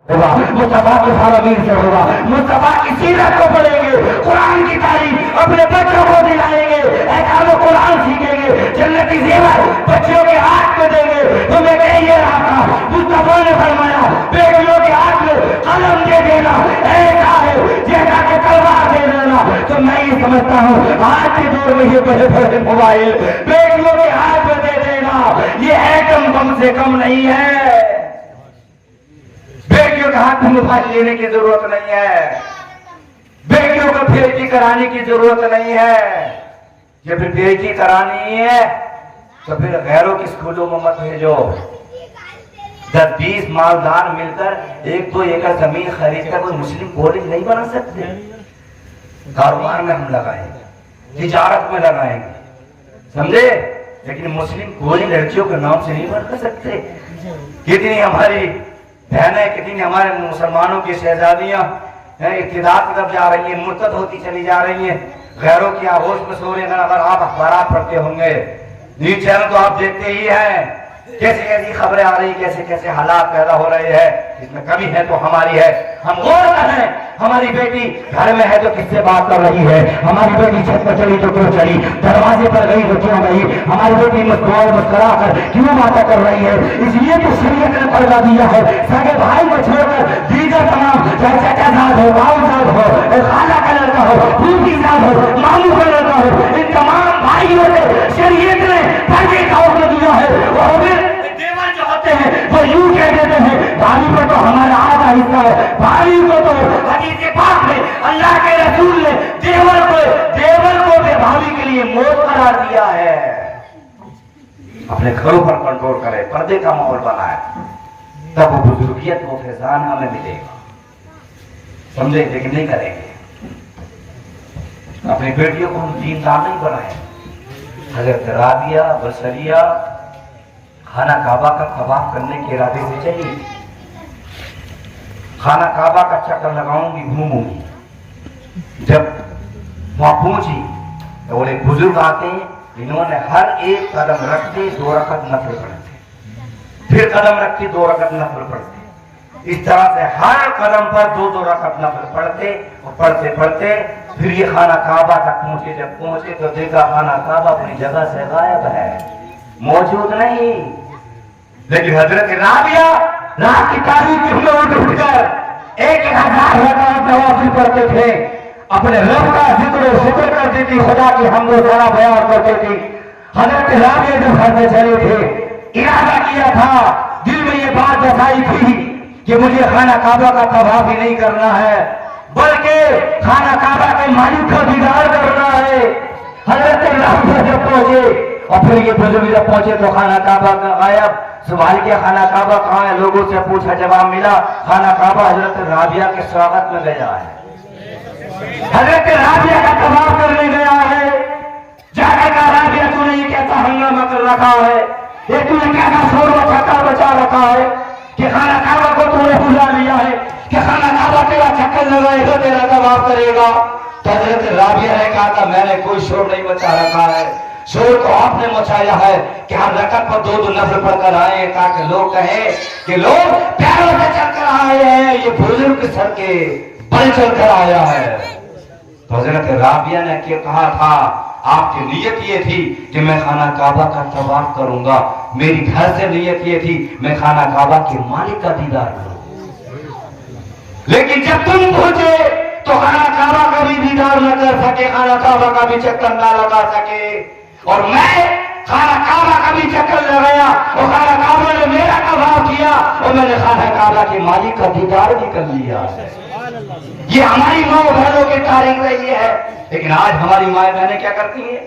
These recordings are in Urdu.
ہوگا، مصطفیٰ کے فرامین سے ہوگا، مصطفیٰ کی سیرت کو پڑھیں گے، قرآن کی تعلیم اپنے بچوں کو دلائیں گے، احکام قرآن سیکھیں گے، جنتی زیور بچوں کے ہاتھ میں دیں گے۔ تو میں کہہ یہ رہا تھا، مصطفیٰ نے فرمایا بیٹیوں کے ہاتھ میں قلم دے دینا ایسا ہے جیسا کہ تلوار دے دینا۔ تو میں یہ سمجھتا ہوں آج کے دور میں یہ بڑے بڑے موبائل بیٹیوں کے ہاتھ میں دے دینا یہ ایٹم بم سے کم نہیں ہے۔ بیٹیوں کے ہاتھ میں موبائل لینے کی ضرورت نہیں ہے، بیٹیوں کو پی ایچ ڈی کرانے کی ضرورت نہیں ہے۔ جب پی ایچ ڈی کرانی ہے تو پھر غیروں کے سکولوں میں مت بھیجو۔ 10-20 مالدار مل کر 1-2 ایکڑ زمین خرید کر کوئی مسلم کالج نہیں بنا سکتے؟ کاروبار میں ہم لگائیں گے، تجارت میں لگائیں گے، سمجھے؟ لیکن مسلم کالج لڑکیوں کے نام سے نہیں بنا سکتے۔ کتنی ہماری بہنیں، کتنی ہمارے مسلمانوں کی شہزادیاں ابتداء کی طرف جا رہی ہیں، مرتد ہوتی چلی جا رہی ہیں، غیروں کی آغوش میں سو رہی ہیں۔ اگر آپ اخبارات پڑھتے ہوں گے، نیوز چینل تو آپ دیکھتے ہی ہیں، کیسے کیسی خبریں آ رہی، کیسے کیسے حالات پیدا ہو رہے ہیں۔ اس میں کمی ہے تو ہماری ہے، ہم غور کریں۔ ہماری بیٹی گھر میں ہے تو کس سے بات کر رہی ہے، ہماری بیٹی چھت پر چلی تو کیوں چلی، دروازے پر گئی تو کیوں گئی، ہماری بیٹی مسکرا کر کیوں باتیں کر رہی ہے۔ اس لیے تو شریعت نے پڑھا دیا ہے سگے بھائی کو چھوڑ کر دیگر تمام، چاہے چچا زاد ہو، باؤ زاد ہو، خالہ کا لڑکا ہو، پھوپھی زاد ہو، ماموں کا لڑکا ہو، ان تمام بھائیوں سے شریعت نے پردے کا حکم دیا ہے۔ اور دیور جو ہوتے ہیں وہ یوں کہہ دیتے ہیں بھائی کو تو ہمارا آدھا حصہ ہے، بھائی کو تو حدیث پاک میں اللہ کے رسول نے دیور کو بے بھائی کے لیے موت قرار دیا ہے۔ اپنے گھروں پر کنٹرول کرے، پردے کا ماحول بنائے، تب وہ بزرگیت وہ فیضان ہمیں ملے گا، سمجھے؟ لیکن نہیں کریں گے۔ اپنی بیٹیوں کو ہم دیندار نہیں بنائیں۔ حضرت رابعہ بصریہ خانہ کعبہ کا طواف کرنے کے ارادے سے چلی، خانہ کعبہ کا چکر لگاؤں گی، گھوموں گی۔ جب وہاں پہنچی تو بولے بزرگ آتے ہیں، انہوں نے ہر ایک قدم رکھتے 2 رکعت نفل پڑھتے، پھر قدم رکھتے 2 رکعت نفل پڑھتے، اس طرح سے ہر قدم پر 2 رکعت نفل پڑھتے، اور پڑھتے پڑھتے پھر یہ خانہ کعبہ تک پہنچے۔ جب پہنچے تو دیکھا خانہ کعبہ اپنی جگہ سے غائب ہے، موجود نہیں۔ لیکن حضرت رابعہ رات کی تاریخ میں اٹھ کر 1000 رکعت نوافل پڑھتے تھے، اپنے رب کا ذکر و شکر کرتی تھی، خدا کی حمد و ثنا بیان کرتی تھی۔ حضرت رابعہ جب گھر میں چلے تھے، ارادہ کیا تھا، دل میں یہ بات بسائی تھی کہ مجھے خانہ کعبہ کا طواف ہی نہیں کرنا ہے بلکہ خانہ کعبہ کے مالک کا دیدار کرنا ہے۔ حضرت رابعہ جب پہنچے اور پھر یہ بزرگ جب پہنچے تو خانہ کعبہ کا غائب، سوال کیا خانہ کعبہ کہاں ہے، لوگوں سے پوچھا، جواب ملا خانہ کعبہ حضرت رابعہ کے سواگت میں گیا ہے، حضرت رابعہ کا طواف کرنے گیا ہے۔ جا کے کہا رابعہ تو نے یہ کیسا ہنگامہ کر رکھا ہے، یہ تو نے کیسا شور و چکر بچا رکھا ہے کہ خانہ کعبہ کو تو نے بلا لیا ہے کہ خانہ کعبہ تیرا چکر لگائے گا، تیرا طواف کرے گا۔ تو حضرت رابعہ نے کہا تھا میں نے کوئی شور نہیں بچا رکھا ہے، شور تو آپ نے مچایا ہے کہ ہم رکعت پر 2 نفل پڑھ کر آئے تاکہ لوگ کہیں کہ لوگ پیروں سے چل کر آئے ہیں، یہ بزرگ سر کے بل چل کر آیا ہے۔ تو حضرت رابعہ نے کہا تھا آپ کی نیت یہ تھی کہ میں خانہ کعبہ کا طواف کروں گا، میری گھر سے نیت یہ تھی میں خانہ کعبہ کے مالک کا دیدار کروں، لیکن جب تم پہنچے تو خانہ کعبہ کا بھی دیدار نہ کر سکے، خانہ کعبہ کا بھی چکر نہ لگا سکے، اور میں خانہ کعبہ کا بھی چکر لگایا اور خانہ کعبہ نے میرا طواف کیا اور میں نے خانہ کعبہ کے مالک کا دیدار بھی کر لیا۔ یہ ہماری ماں بہنوں کی تاریخ رہی ہے، لیکن آج ہماری ماں بہنیں کیا کرتی ہیں،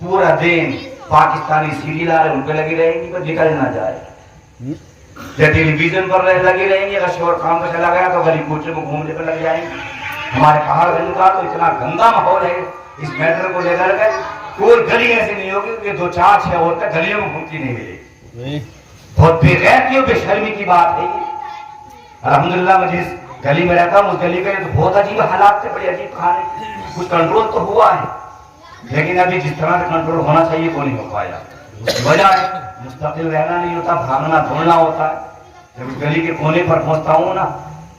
پورا دن پاکستانی سیریل آ رہے ان پہ لگی رہیں گی، پر نکل نہ جائے، یا ٹیلی ویژن پر لگی رہیں گی، اگر شوہر کام پہ چلا گیا تو گلی کوچے میں گھومنے پہ لگ جائیں گے۔ ہمارے پہاڑ گنج کا تو اتنا گندا ماحول ہے، اس میٹر کو لے کر کے کوئی گلی ایسی نہیں ہوگی کہ 2-4-6 عورتیں گلیوں میں گھومتی نہیں ملے، بہت بے غیرتی اور بے شرمی کی بات ہے یہ۔ الحمدللہ میں جس گلی میں رہتا ہوں اس گلی کے تو بہت عجیب حالات تھے، بڑے عجیب کھانے، کچھ کنٹرول تو ہوا ہے لیکن ابھی جس طرح سے کنٹرول ہونا چاہیے وہ نہیں ہو پایا۔ وجہ ہے مستقل رہنا نہیں ہوتا، بھاگنا دوڑنا ہوتا ہے۔ جب گلی کے کونے پر پہنچتا ہوں نا